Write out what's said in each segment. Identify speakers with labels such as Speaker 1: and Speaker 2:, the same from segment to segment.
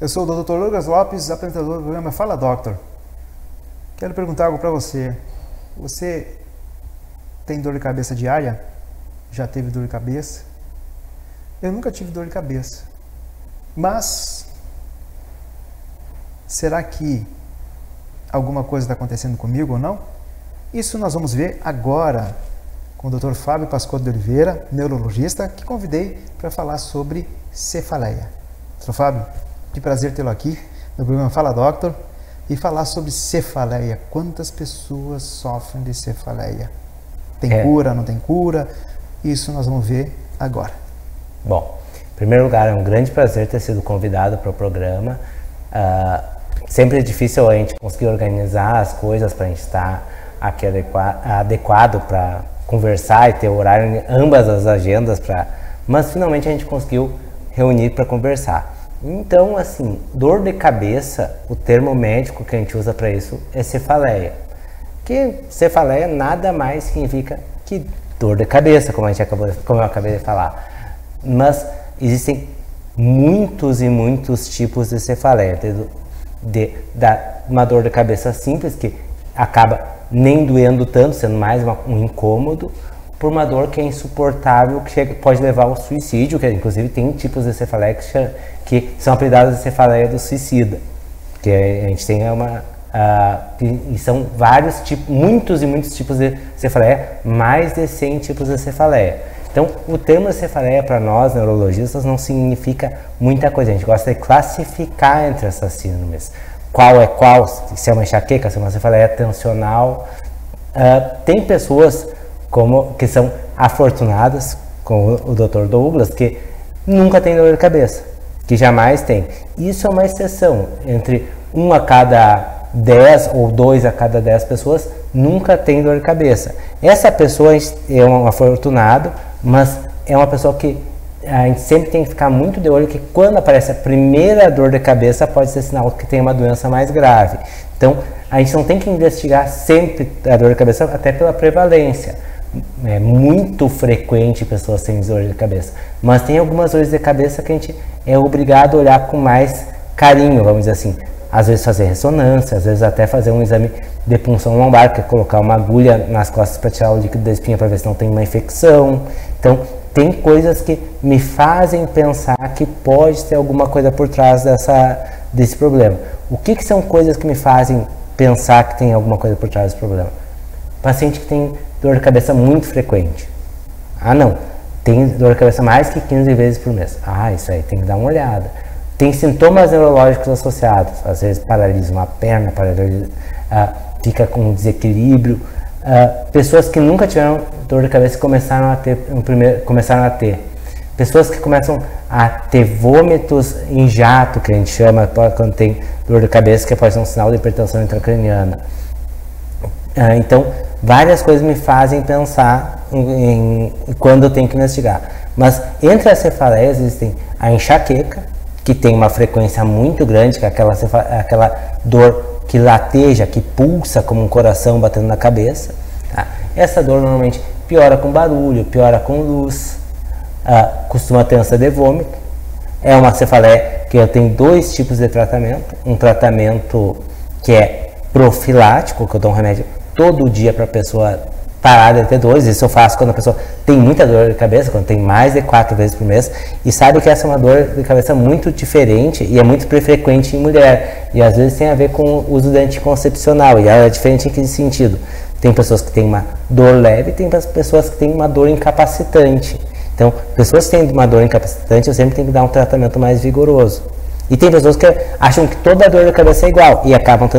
Speaker 1: Eu sou o Dr. Lucas Lopes, apresentador do programa Fala Doctor. Quero perguntar algo para você. Você tem dor de cabeça diária? Já teve dor de cabeça? Eu nunca tive dor de cabeça. Mas será que alguma coisa está acontecendo comigo ou não? Isso nós vamos ver agora com o Dr. Fábio Pascotto de Oliveira, neurologista, que convidei para falar sobre cefaleia. Dr. Fábio, que prazer tê-lo aqui no programa Fala Doctor e falar sobre cefaleia. Quantas pessoas sofrem de cefaleia? Tem cura, não tem cura? Isso nós vamos ver agora.
Speaker 2: Bom, em primeiro lugar, é um grande prazer ter sido convidado para o programa. Sempre é difícil a gente conseguir organizar as coisas para a gente estar aqui adequado para conversar e ter horário em ambas as agendas, mas finalmente a gente conseguiu reunir para conversar. Então, assim, dor de cabeça, o termo médico que a gente usa para isso é cefaleia. Que cefaleia nada mais significa que dor de cabeça, como eu acabei de falar. Mas existem muitos e muitos tipos de cefaleia. Uma dor de cabeça simples, que acaba nem doendo tanto, sendo mais um incômodo, por uma dor que é insuportável, que pode levar ao suicídio, que inclusive tem tipos de cefaleia que são apelidados de cefaleia do suicida, que a gente tem e são vários tipos, muitos e muitos tipos de cefaleia, mais de 100 tipos de cefaleia. Então, o termo cefaleia para nós, neurologistas, não significa muita coisa, a gente gosta de classificar entre essas síndromes. Qual é qual, se é uma enxaqueca, se é uma cefaleia tensional. Tem pessoas que são afortunadas, como o Dr. Douglas, que nunca tem dor de cabeça, que jamais tem. Isso é uma exceção, entre 1 a cada 10 ou 2 a cada 10 pessoas nunca tem dor de cabeça. Essa pessoa é um afortunado, mas é uma pessoa que a gente sempre tem que ficar muito de olho, que quando aparece a primeira dor de cabeça pode ser sinal que tem uma doença mais grave. Então, a gente não tem que investigar sempre a dor de cabeça, até pela prevalência. É muito frequente pessoas terem dor de cabeça, mas tem algumas dores de cabeça que a gente é obrigado a olhar com mais carinho, vamos dizer assim. Às vezes fazer ressonância, às vezes até fazer um exame de punção lombar, que é colocar uma agulha nas costas para tirar o líquido da espinha para ver se não tem uma infecção. Então, tem coisas que me fazem pensar que pode ter alguma coisa por trás desse problema. O que são coisas que me fazem pensar que tem alguma coisa por trás desse problema? Paciente que tem dor de cabeça muito frequente. Não, tem dor de cabeça mais que 15 vezes por mês. Isso aí tem que dar uma olhada. Tem sintomas neurológicos associados, às vezes paralisa uma perna, fica com desequilíbrio. Pessoas que nunca tiveram dor de cabeça começaram a ter. Pessoas que começam a ter vômitos em jato, que a gente chama quando tem dor de cabeça, que pode ser um sinal de hipertensão intracraniana. Então, várias coisas me fazem pensar em quando eu tenho que investigar. Mas entre as cefaleias existem a enxaqueca, que tem uma frequência muito grande, que é aquela dor que lateja, que pulsa como um coração batendo na cabeça. Essa dor normalmente piora com barulho, piora com luz, costuma ter ânsia de vômito. É uma cefaleia que eu tenho 2 tipos de tratamento. Um tratamento que é profilático, que eu dou um remédio todo dia para a pessoa parar de ter dores. Isso eu faço quando a pessoa tem muita dor de cabeça, quando tem mais de 4 vezes por mês, e sabe que essa é uma dor de cabeça muito diferente e é muito frequente em mulher, e às vezes tem a ver com o uso de anticoncepcional, e ela é diferente em que sentido? Tem pessoas que têm uma dor leve e tem pessoas que têm uma dor incapacitante. Então, pessoas que têm uma dor incapacitante, eu sempre tenho que dar um tratamento mais vigoroso. E tem pessoas que acham que toda dor de cabeça é igual e acabam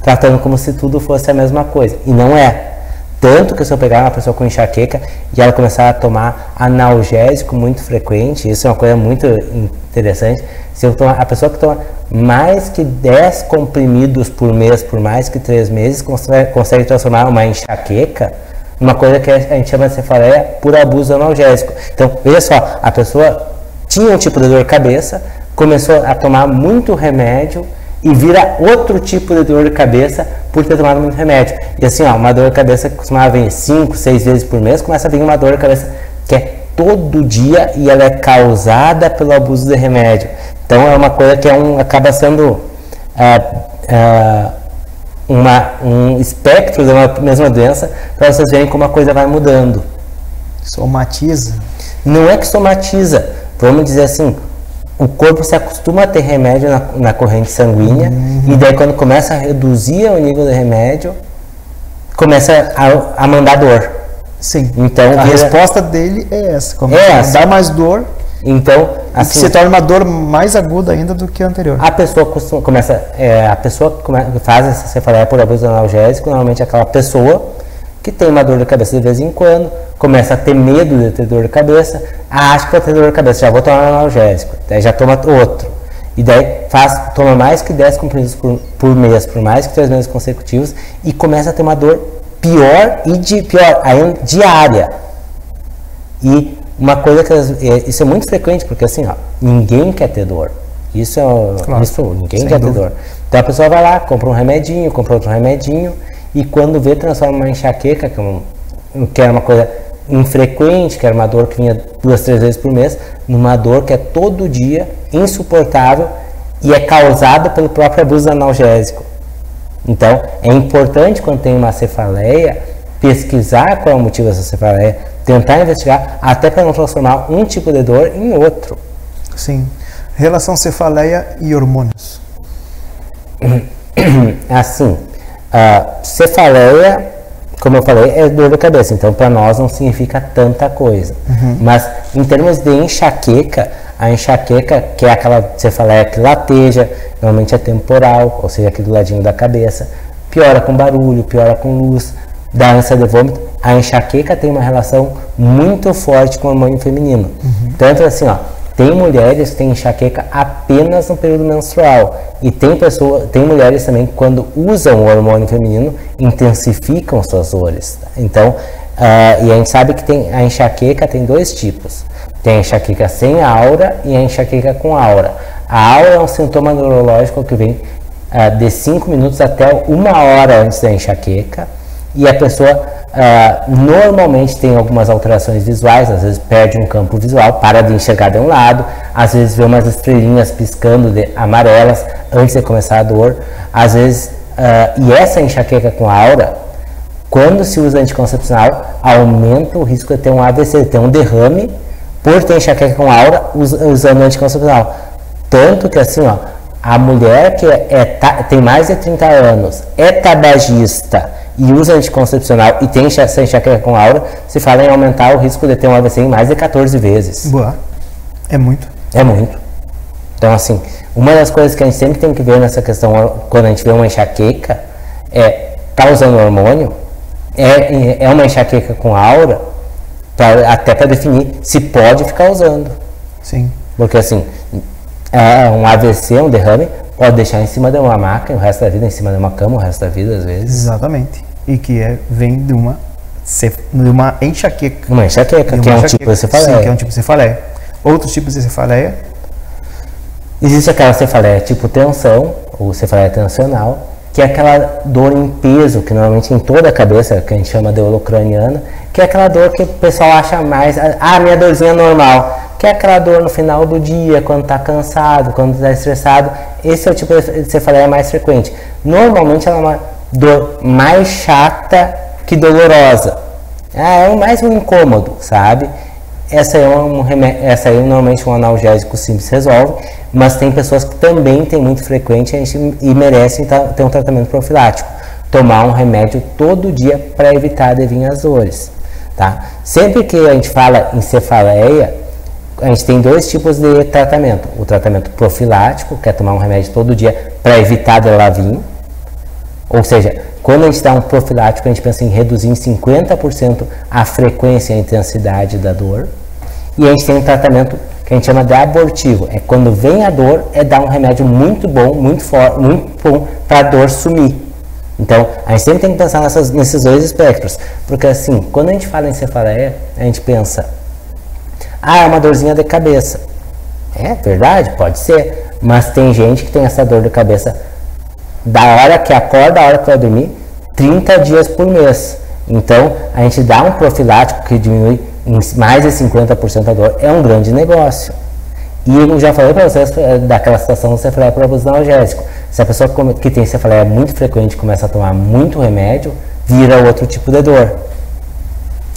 Speaker 2: tratando como se tudo fosse a mesma coisa. E não é. Tanto que se eu pegar uma pessoa com enxaqueca e ela começar a tomar analgésico muito frequente, isso é uma coisa muito interessante, se eu tomar, a pessoa que toma mais que 10 comprimidos por mês, por mais que 3 meses, consegue transformar uma enxaqueca numa coisa que a gente chama de cefaleia por abuso analgésico. Então, veja só, a pessoa tinha um tipo de dor de cabeça, começou a tomar muito remédio e vira outro tipo de dor de cabeça por ter tomado muito remédio. E assim, uma dor de cabeça que costumava vir 5, 6 vezes por mês, começa a vir uma dor de cabeça que é todo dia e ela é causada pelo abuso de remédio. Então é uma coisa que acaba sendo um espectro de uma mesma doença, para vocês verem como a coisa vai mudando.
Speaker 1: Somatiza?
Speaker 2: Não é que somatiza, vamos dizer assim, o corpo se acostuma a ter remédio na corrente sanguínea, e daí quando começa a reduzir o nível de remédio, começa a mandar dor.
Speaker 1: Sim.
Speaker 2: Então,
Speaker 1: a resposta dele é essa. Dá mais dor.
Speaker 2: Então, assim,
Speaker 1: se torna uma dor mais aguda ainda do que a anterior.
Speaker 2: A pessoa que faz essa cefaleia por abuso analgésico, normalmente é aquela pessoa que tem uma dor de cabeça de vez em quando, começa a ter medo de ter dor de cabeça, acha que vai ter dor de cabeça, já vou tomar um analgésico, daí já toma outro. E daí toma mais que 10 comprimidos por mês, por mais que 3 meses consecutivos, e começa a ter uma dor pior ainda diária. E uma coisa isso é muito frequente, porque assim, ninguém quer ter dor. Ninguém quer ter dor. Então a pessoa vai lá, compra um remedinho, compra outro remedinho, e quando vê, transforma uma enxaqueca, que era uma coisa infrequente, que era uma dor que vinha 2, 3 vezes por mês, numa dor que é todo dia, insuportável, e é causada pelo próprio abuso analgésico. Então, é importante, quando tem uma cefaleia, pesquisar qual é o motivo dessa cefaleia, tentar investigar, até para não transformar um tipo de dor em outro.
Speaker 1: Sim. Relação cefaleia e hormônios.
Speaker 2: Assim, cefaleia, como eu falei, é dor de cabeça, então para nós não significa tanta coisa. Mas em termos de enxaqueca, a enxaqueca, que é aquela cefaleia que lateja, normalmente é temporal, ou seja, aqui do ladinho da cabeça, piora com barulho, piora com luz, dá ânsia de vômito. A enxaqueca tem uma relação muito forte com o hormônio feminino. Tanto assim, tem mulheres que têm enxaqueca apenas no período menstrual, e tem mulheres também que, quando usam o hormônio feminino, intensificam suas dores. Então, e a gente sabe que a enxaqueca tem 2 tipos. Tem a enxaqueca sem aura e a enxaqueca com aura. A aura é um sintoma neurológico que vem de 5 minutos até 1 hora antes da enxaqueca, e a pessoa normalmente tem algumas alterações visuais, às vezes perde um campo visual, para de enxergar de um lado, às vezes vê umas estrelinhas piscando amarelas antes de começar a dor, às vezes, e essa enxaqueca com aura, quando se usa anticoncepcional, aumenta o risco de ter um AVC, de ter um derrame, por ter enxaqueca com aura usando anticoncepcional. Tanto que assim, a mulher que tem mais de 30 anos, é tabagista e usa anticoncepcional e tem essa enxaqueca com aura, se fala em aumentar o risco de ter um AVC em mais de 14 vezes.
Speaker 1: Boa. É muito.
Speaker 2: É muito. Então, assim, uma das coisas que a gente sempre tem que ver nessa questão, quando a gente vê uma enxaqueca, tá usando hormônio, é uma enxaqueca com aura, até para definir se pode ficar usando.
Speaker 1: Sim.
Speaker 2: Porque assim, um AVC, um derrame, pode deixar em cima de uma maca o resto da vida, em cima de uma cama o resto da vida, às vezes.
Speaker 1: Exatamente. E que vem de uma enxaqueca.
Speaker 2: Uma enxaqueca, que é um tipo de cefaleia.
Speaker 1: Sim, que é um tipo de cefaleia. Outros tipos de cefaleia?
Speaker 2: Existe aquela cefaleia tipo tensão, ou cefaleia tensional, que é aquela dor em peso, que normalmente em toda a cabeça, que a gente chama de holocraniana, que é aquela dor que o pessoal acha mais, minha dorzinha normal, que é aquela dor no final do dia, quando está cansado, quando está estressado. Esse é o tipo de cefaleia mais frequente. Normalmente ela é uma dor mais chata que dolorosa. É mais um incômodo, sabe? Essa aí normalmente um analgésico simples resolve, mas tem pessoas que também tem muito frequente e merecem ter um tratamento profilático. Tomar um remédio todo dia para evitar de vir as dores. Tá? Sempre que a gente fala em cefaleia, a gente tem 2 tipos de tratamento. O tratamento profilático, que é tomar um remédio todo dia para evitar dela vir. Ou seja, quando a gente dá um profilático, a gente pensa em reduzir em 50% a frequência e a intensidade da dor. E a gente tem um tratamento que a gente chama de abortivo. É quando vem a dor, dar um remédio muito bom, muito forte, muito bom para a dor sumir. Então, a gente sempre tem que pensar nesses 2 espectros. Porque assim, quando a gente fala em cefaleia, a gente pensa, é uma dorzinha de cabeça. É verdade? Pode ser. Mas tem gente que tem essa dor de cabeça da hora que acorda, a hora que vai dormir, 30 dias por mês. Então, a gente dá um profilático que diminui em mais de 50% da dor, é um grande negócio. E eu já falei para vocês daquela situação do cefaleia por abuso analgésico. Se a pessoa que tem cefaleia muito frequente começa a tomar muito remédio, vira outro tipo de dor.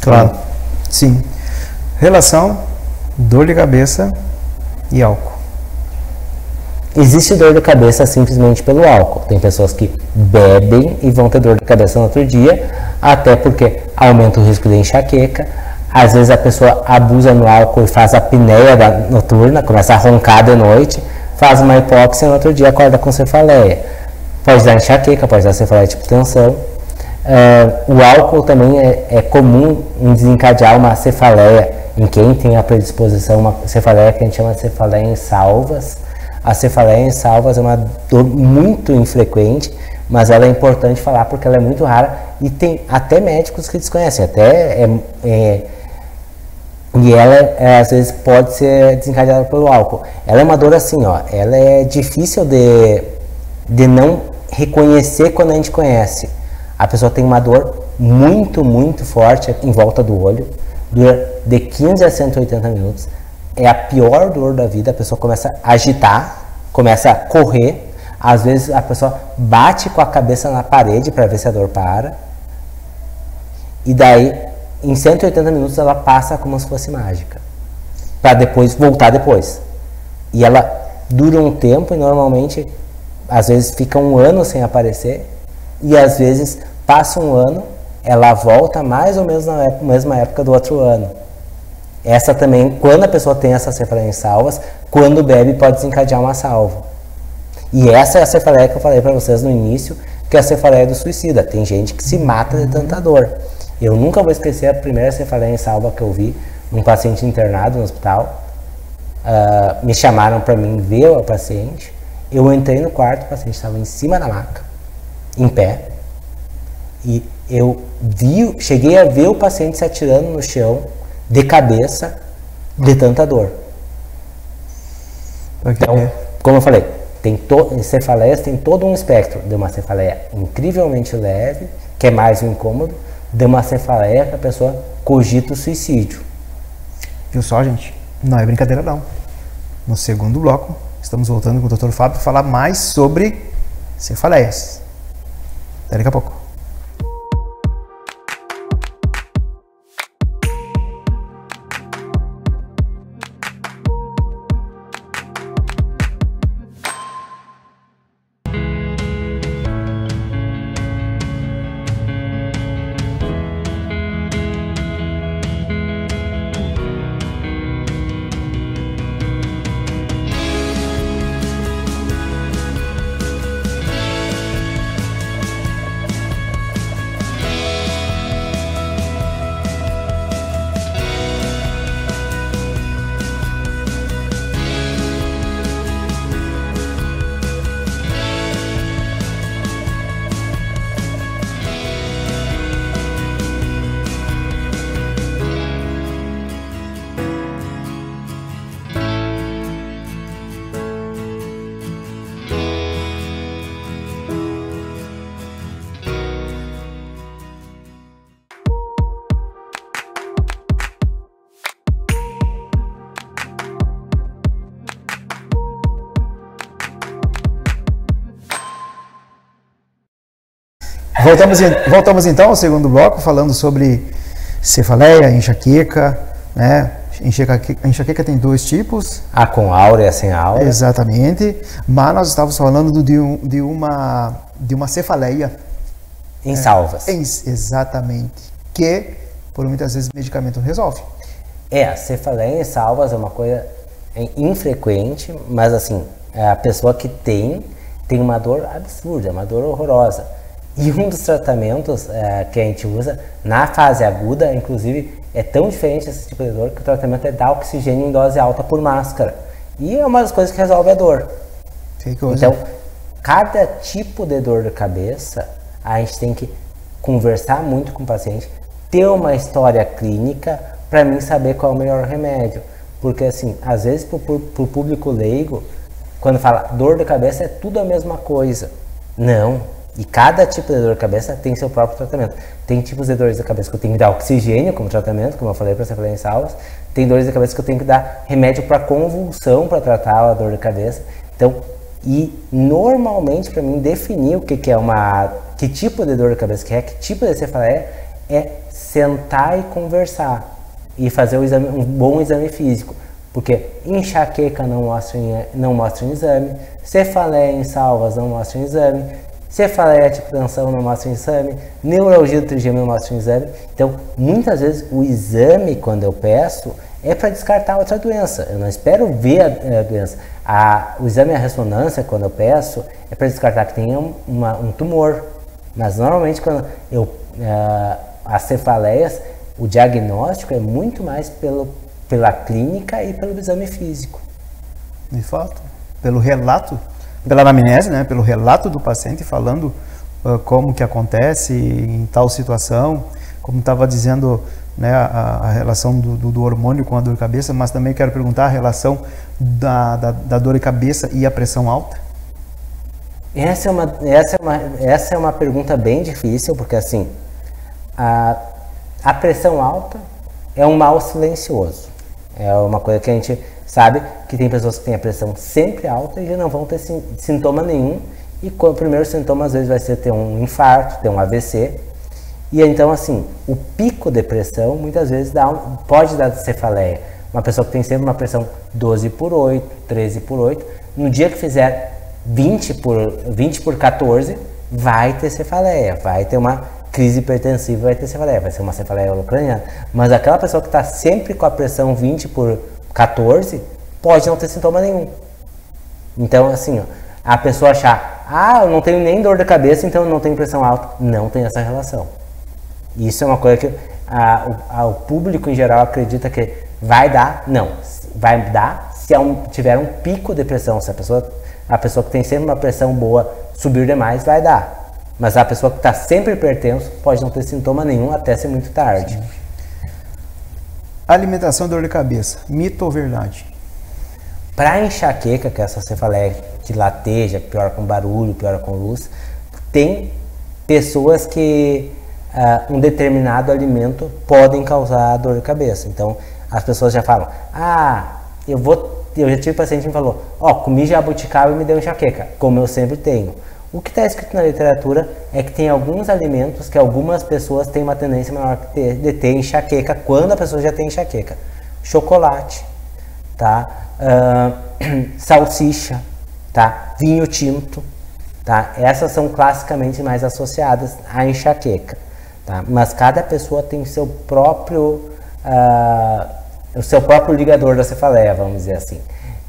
Speaker 1: Claro, sim. Relação, dor de cabeça e álcool.
Speaker 2: Existe dor de cabeça simplesmente pelo álcool. Tem pessoas que bebem e vão ter dor de cabeça no outro dia, até porque aumenta o risco de enxaqueca. Às vezes a pessoa abusa no álcool e faz a apneia noturna, começa a roncar de noite, faz uma hipóxia e no outro dia acorda com cefaleia. Pode dar enxaqueca, pode dar cefaleia de hipotensão. O álcool também é comum em desencadear uma cefaleia em quem tem a predisposição, uma cefaleia que a gente chama de cefaleia em salvas. A cefaleia em salvas é uma dor muito infrequente, mas ela é importante falar porque ela é muito rara e tem até médicos que desconhecem, e ela às vezes pode ser desencadeada pelo álcool. Ela é uma dor assim, ó, ela é difícil de não reconhecer quando a gente conhece. A pessoa tem uma dor muito, muito forte em volta do olho, dura de 15 a 180 minutos. É a pior dor da vida, a pessoa começa a agitar, começa a correr, às vezes a pessoa bate com a cabeça na parede para ver se a dor para, e daí em 180 minutos ela passa como se fosse mágica, para depois voltar depois. E ela dura um tempo e normalmente, às vezes fica um ano sem aparecer, e às vezes passa um ano, ela volta mais ou menos na mesma época do outro ano. Essa também, quando a pessoa tem essa cefaleia em salvas, quando bebe pode desencadear uma salva. E essa é a cefaleia que eu falei para vocês no início, que é a cefaleia do suicida. Tem gente que se mata de tanta dor. Eu nunca vou esquecer a primeira cefaleia em salva que eu vi num paciente internado no hospital. Me chamaram para mim ver o paciente. Eu entrei no quarto, o paciente estava em cima da maca, em pé. E eu cheguei a ver o paciente se atirando no chão, de cabeça, de tanta dor. Então, como eu falei, cefaleias tem todo um espectro de uma cefaleia incrivelmente leve, que é mais um incômodo, de uma cefaleia que a pessoa cogita o suicídio.
Speaker 1: Viu só, gente? Não é brincadeira, não. No segundo bloco, estamos voltando com o Dr. Fábio para falar mais sobre cefaleias. Até daqui a pouco. Voltamos então ao segundo bloco, falando sobre cefaleia, enxaqueca, né? Enxaqueca tem dois tipos.
Speaker 2: A com aura e a sem aura.
Speaker 1: Exatamente. Mas nós estávamos falando de uma cefaleia
Speaker 2: em salvas.
Speaker 1: Exatamente. Que, por muitas vezes, o medicamento não resolve.
Speaker 2: A cefaleia em salvas é uma coisa infrequente, mas assim, a pessoa que tem uma dor absurda, uma dor horrorosa. E um dos tratamentos que a gente usa na fase aguda, inclusive, é tão diferente esse tipo de dor que o tratamento é dar oxigênio em dose alta por máscara. E é uma das coisas que resolve a dor. Então, cada tipo de dor de cabeça, a gente tem que conversar muito com o paciente, ter uma história clínica para mim saber qual é o melhor remédio. Porque, assim, às vezes, para o público leigo, quando fala dor de cabeça, é tudo a mesma coisa. Não. E cada tipo de dor de cabeça tem seu próprio tratamento. Tem tipos de dores de cabeça que eu tenho que dar oxigênio como tratamento, como eu falei para cefaleia em salvas. Tem dores de cabeça que eu tenho que dar remédio para convulsão para tratar a dor de cabeça. Então, e normalmente para mim definir o que é que tipo de dor de cabeça que tipo de cefaleia é sentar e conversar e fazer um bom exame físico. Porque enxaqueca não mostra em exame, cefaleia em salvas não mostra em exame, cefaleia de tensão não mostra em exame, neuralgia do trigêmeo não mostra em exame. Então, muitas vezes o exame, quando eu peço, é para descartar outra doença. Eu não espero ver a doença. O exame a ressonância, quando eu peço, é para descartar que tenha um tumor. Mas normalmente quando as cefaleias, o diagnóstico é muito mais pela clínica e pelo exame físico.
Speaker 1: De fato, pelo relato, pela anamnese, né, pelo relato do paciente falando como que acontece em tal situação, como estava dizendo, né, a relação do hormônio com a dor de cabeça, mas também quero perguntar a relação da dor de cabeça e a pressão alta.
Speaker 2: Essa é uma pergunta bem difícil, porque assim, a pressão alta é um mal silencioso. É uma coisa que a gente sabe que tem pessoas que têm a pressão sempre alta e já não vão ter sintoma nenhum. E o primeiro sintoma às vezes vai ser ter um infarto, ter um AVC. E então assim, o pico de pressão muitas vezes pode dar cefaleia. Uma pessoa que tem sempre uma pressão 12/8, 13/8, no dia que fizer 20/14, vai ter cefaleia, vai ter uma crise hipertensiva, vai ter cefaleia, vai ser uma cefaleia holocraniana. Mas aquela pessoa que está sempre com a pressão 20/14 pode não ter sintoma nenhum. Então, assim, a pessoa achar, eu não tenho nem dor de cabeça, então eu não tenho pressão alta. Não tem essa relação. Isso é uma coisa que o público em geral acredita que vai dar. Não, vai dar se tiver um pico de pressão. Se a pessoa que tem sempre uma pressão boa subir demais, vai dar. Mas a pessoa que está sempre hipertenso pode não ter sintoma nenhum até ser muito tarde.
Speaker 1: Sim. Alimentação e dor de cabeça, mito ou verdade?
Speaker 2: Para enxaqueca, que é essa cefaleia que lateja, piora com barulho, piora com luz, tem pessoas que um determinado alimento podem causar dor de cabeça. Então, as pessoas já falam, eu já tive paciente que me falou, comi jabuticaba e me deu enxaqueca, como eu sempre tenho. O que está escrito na literatura é que tem alguns alimentos que algumas pessoas têm uma tendência maior de ter enxaqueca quando a pessoa já tem enxaqueca. Chocolate, tá? Salsicha, tá? Vinho tinto, tá? Essas são classicamente mais associadas à enxaqueca, tá? Mas cada pessoa tem o seu próprio ligador da cefaleia, vamos dizer assim.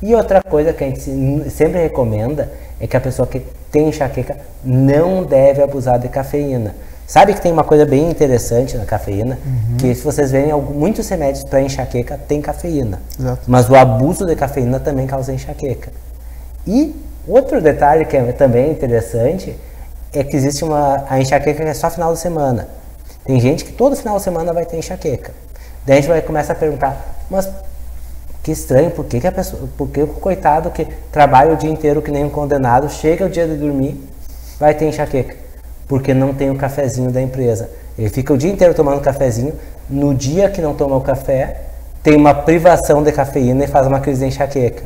Speaker 2: E outra coisa que a gente sempre recomenda é que a pessoa que tem enxaqueca não deve abusar de cafeína. Sabe que tem uma coisa bem interessante na cafeína? Que se vocês verem, muitos remédios para enxaqueca tem cafeína.
Speaker 1: Exato.
Speaker 2: Mas o abuso de cafeína também causa enxaqueca. E outro detalhe que é também interessante é que existe a enxaqueca que é só final de semana. Tem gente que todo final de semana vai ter enxaqueca. Daí a gente vai começar a perguntar, mas que estranho, por que o coitado que trabalha o dia inteiro que nem um condenado, chega o dia de dormir, vai ter enxaqueca? Porque não tem o cafezinho da empresa. Ele fica o dia inteiro tomando cafezinho, no dia que não toma o café, tem uma privação de cafeína e faz uma crise de enxaqueca.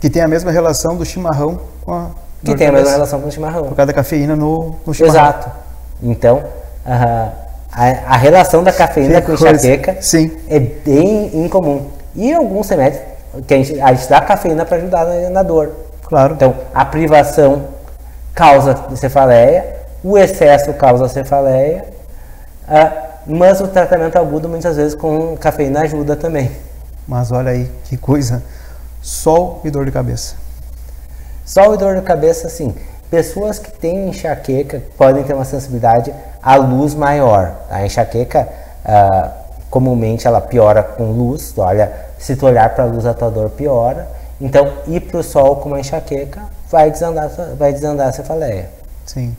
Speaker 1: Que tem a mesma relação do chimarrão com a
Speaker 2: Que tem a mesma relação com o chimarrão.
Speaker 1: Por causa da cafeína no chimarrão.
Speaker 2: Exato. Então, a relação da cafeína com enxaqueca é bem incomum. E alguns remédios que a gente dá cafeína para ajudar na dor.
Speaker 1: Claro.
Speaker 2: Então, a privação causa cefaleia, o excesso causa cefaleia, mas o tratamento agudo muitas vezes com cafeína ajuda também.
Speaker 1: Mas olha aí, que coisa. Sol e dor de cabeça.
Speaker 2: Sol e dor de cabeça, sim. Pessoas que têm enxaqueca podem ter uma sensibilidade à luz maior. A enxaqueca, comumente, ela piora com luz. Olha, se tu olhar para a luz, a tua dor piora. Então, ir para o sol com uma enxaqueca vai desandar a cefaleia.
Speaker 1: Sim.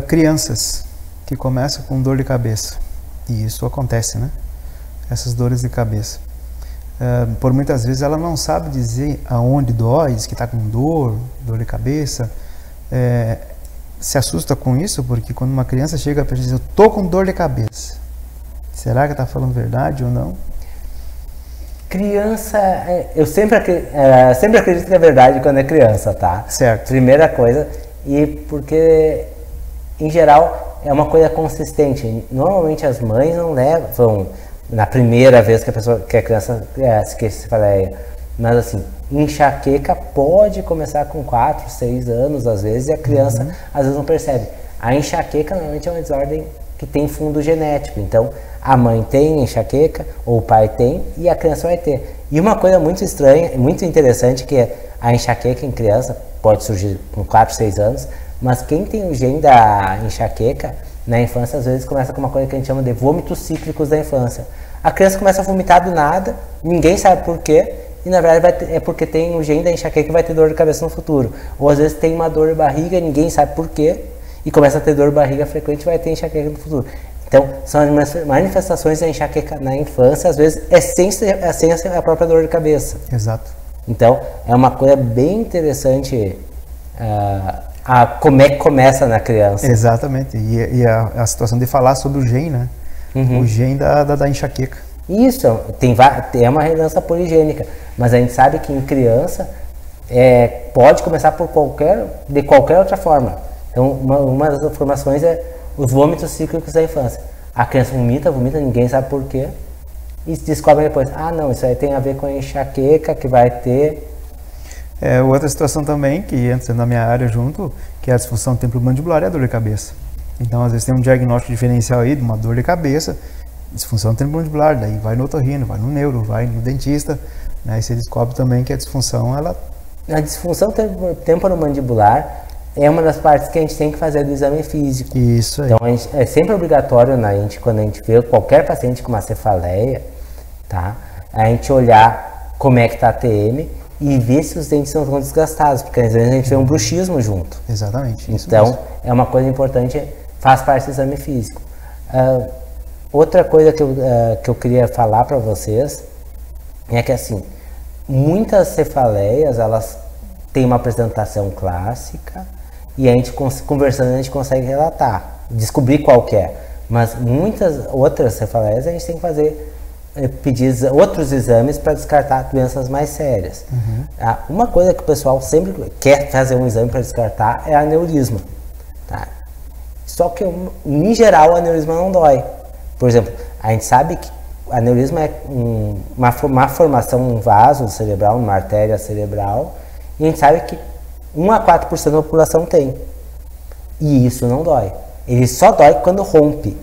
Speaker 1: Crianças que começam com dor de cabeça. E isso acontece, né? Essas dores de cabeça. Por muitas vezes ela não sabe dizer aonde dói, diz que está com dor de cabeça. se assusta com isso, porque quando uma criança chega para dizer, eu tô com dor de cabeça, será que está falando verdade ou não?
Speaker 2: Criança, eu sempre acredito que é verdade quando é criança, tá?
Speaker 1: Certo.
Speaker 2: Primeira coisa, e porque, em geral, é uma coisa consistente. Normalmente as mães não levam na primeira vez que a criança se cefaleia. Mas assim, enxaqueca pode começar com 4, 6 anos, às vezes, e a criança às vezes não percebe. A enxaqueca normalmente é uma desordem que tem fundo genético. Então, a mãe tem enxaqueca, ou o pai tem, e a criança vai ter. E uma coisa muito estranha, muito interessante, que é a enxaqueca em criança, pode surgir com 4, 6 anos, mas quem tem o gene da enxaqueca, na infância, às vezes começa com uma coisa que a gente chama de vômitos cíclicos da infância. A criança começa a vomitar do nada, ninguém sabe por quê, e na verdade é porque tem o gene da enxaqueca que vai ter dor de cabeça no futuro. Ou às vezes tem uma dor de barriga, ninguém sabe por quê, e começa a ter dor de barriga frequente e vai ter enxaqueca no futuro. Então, são as manifestações da enxaqueca na infância, às vezes sem a própria dor de cabeça.
Speaker 1: Exato.
Speaker 2: Então, é uma coisa bem interessante como é que começa na criança.
Speaker 1: Exatamente. E a situação de falar sobre o gene, né? O gene da enxaqueca.
Speaker 2: Isso, é uma herança poligênica, mas a gente sabe que em criança pode começar de qualquer outra forma. Então, uma das informações é os vômitos cíclicos da infância. A criança vomita, ninguém sabe por quê, e se descobre depois, não, isso aí tem a ver com a enxaqueca que vai ter.
Speaker 1: Outra situação também, que entra na minha área junto, que é a disfunção temporomandibular e a dor de cabeça. Então, às vezes tem um diagnóstico diferencial aí de uma dor de cabeça, disfunção temporomandibular, daí vai no otorrino, vai no neuro, vai no dentista, né, e você descobre também que a disfunção,
Speaker 2: A disfunção temporomandibular é uma das partes que a gente tem que fazer do exame físico.
Speaker 1: Isso aí.
Speaker 2: Então, é sempre obrigatório, quando a gente vê qualquer paciente com uma cefaleia, tá? A gente olhar como é que está a TM e ver se os dentes não estão desgastados, porque às vezes a gente vê um bruxismo junto.
Speaker 1: Exatamente.
Speaker 2: Então, é uma coisa importante, faz parte do exame físico. Outra coisa que eu queria falar para vocês é que, assim, muitas cefaleias, elas têm uma apresentação clássica e a gente, conversando, a gente consegue relatar, descobrir qual que é. Mas muitas outras cefaleias a gente tem que fazer, pedir outros exames para descartar doenças mais sérias. Uma coisa que o pessoal sempre quer fazer um exame para descartar é aneurisma. Tá? Só que, em geral, o aneurisma não dói. Por exemplo, a gente sabe que aneurisma é uma formação, um vaso cerebral, uma artéria cerebral, e a gente sabe que 1 a 4% da população tem. E isso não dói. Ele só dói quando rompe.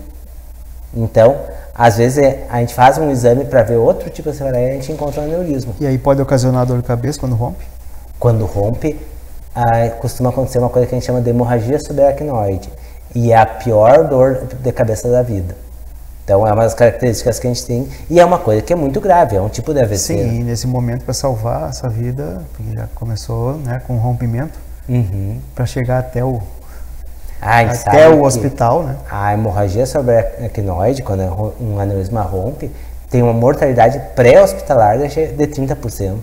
Speaker 2: Então, às vezes a gente faz um exame para ver outro tipo de cefaleia e a gente encontra um aneurisma.
Speaker 1: E aí pode ocasionar dor de cabeça quando rompe?
Speaker 2: Quando rompe, costuma acontecer uma coisa que a gente chama de hemorragia subaracnoide. E é a pior dor de cabeça da vida. Então, é uma das características que a gente tem, e é uma coisa que é muito grave, é um tipo de AVC.
Speaker 1: Sim, e nesse momento, para salvar essa vida, porque já começou, né, com rompimento, para chegar até o hospital, né? A
Speaker 2: hemorragia subaracnoide, quando um aneurisma rompe, tem uma mortalidade pré-hospitalar de 30%.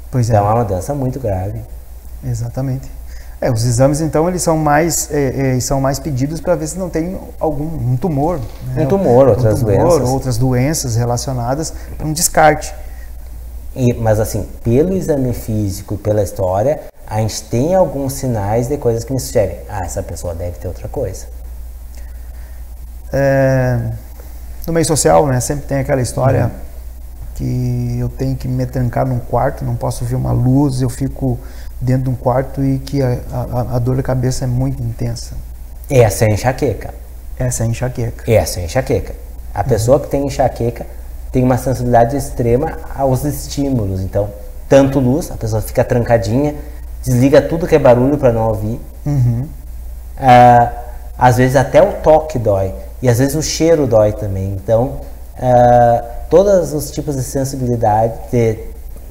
Speaker 1: Pois
Speaker 2: então, é uma doença muito grave.
Speaker 1: Exatamente. Os exames, então, eles são mais pedidos para ver se não tem um tumor. Né? Outras doenças relacionadas para um descarte.
Speaker 2: Mas, assim, pelo exame físico e pela história, a gente tem alguns sinais de coisas que nos sugerem. Essa pessoa deve ter outra coisa.
Speaker 1: No meio social, né, sempre tem aquela história que eu tenho que me trancar num quarto, não posso ver uma luz, eu fico dentro de um quarto e que a dor de cabeça é muito intensa.
Speaker 2: Essa é a enxaqueca.
Speaker 1: Essa é a enxaqueca.
Speaker 2: A pessoa que tem enxaqueca tem uma sensibilidade extrema aos estímulos. Então, tanto luz, a pessoa fica trancadinha, desliga tudo que é barulho para não ouvir. Às vezes até o toque dói. E às vezes o cheiro dói também. Então, todos os tipos de sensibilidade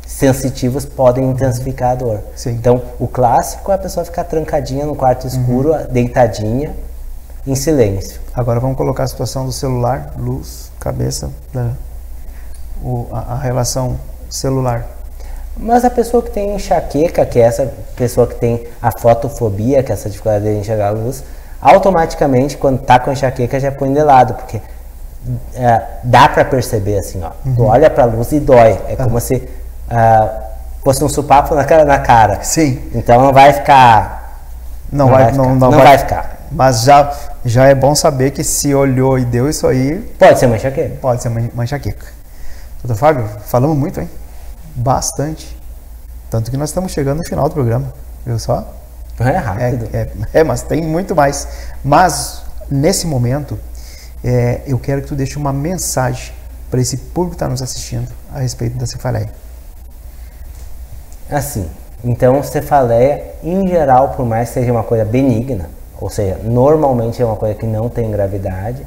Speaker 2: sensitivos podem intensificar a dor.
Speaker 1: Sim.
Speaker 2: Então, o clássico é a pessoa ficar trancadinha no quarto escuro, deitadinha, em silêncio.
Speaker 1: Agora vamos colocar a situação do celular, luz, cabeça, a relação celular.
Speaker 2: Mas a pessoa que tem enxaqueca, que é essa pessoa que tem a fotofobia, que é essa dificuldade de enxergar a luz, automaticamente, quando tá com enxaqueca, já põe de lado, porque dá para perceber assim, ó. Tu olha para a luz e dói. É como se fosse um supapo na cara.
Speaker 1: Sim.
Speaker 2: Então não vai ficar. Não vai ficar.
Speaker 1: Mas já é bom saber que se olhou e deu isso aí.
Speaker 2: Pode ser uma enxaqueca.
Speaker 1: Pode ser uma enxaqueca. Doutor Fábio, falamos muito, hein? Bastante. Tanto que nós estamos chegando no final do programa. Viu só?
Speaker 2: É rápido.
Speaker 1: Mas tem muito mais. Mas, nesse momento, eu quero que tu deixe uma mensagem para esse público que está nos assistindo a respeito da cefaleia.
Speaker 2: Assim, então cefaleia, em geral, por mais que seja uma coisa benigna, ou seja, normalmente é uma coisa que não tem gravidade,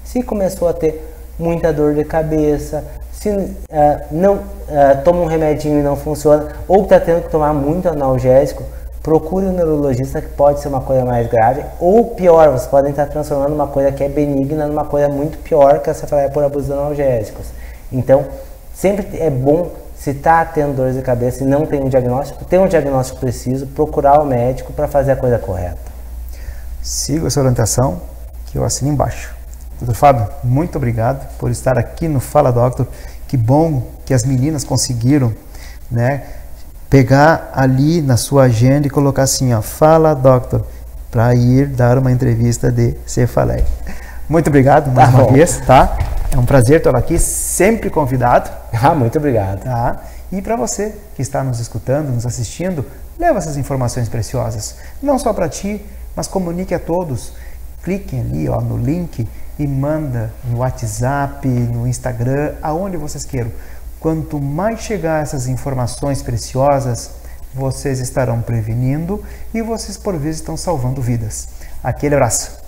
Speaker 2: se começou a ter muita dor de cabeça, se toma um remedinho e não funciona, ou está tendo que tomar muito analgésico, procure um neurologista, que pode ser uma coisa mais grave, ou pior, vocês podem estar transformando uma coisa que é benigna numa coisa muito pior, que a cefaleia por abuso de analgésicos. Então, sempre é bom, se está tendo dores de cabeça e não tem um diagnóstico, ter um diagnóstico preciso, procurar o médico para fazer a coisa correta.
Speaker 1: Siga essa orientação que eu assino embaixo. Doutor Fábio, muito obrigado por estar aqui no Fala Doctor. Que bom que as meninas conseguiram, né, pegar ali na sua agenda e colocar assim, ó, Fala Doctor, para ir dar uma entrevista de cefaleia. Muito obrigado mais uma vez, tá? É um prazer estar aqui, sempre convidado.
Speaker 2: Muito obrigado.
Speaker 1: Tá? E para você que está nos escutando, nos assistindo, leva essas informações preciosas, não só para ti, mas comunique a todos. Cliquem ali, ó, no link e manda no WhatsApp, no Instagram, aonde vocês queiram. Quanto mais chegar essas informações preciosas, vocês estarão prevenindo e vocês por vezes estão salvando vidas. Aquele abraço.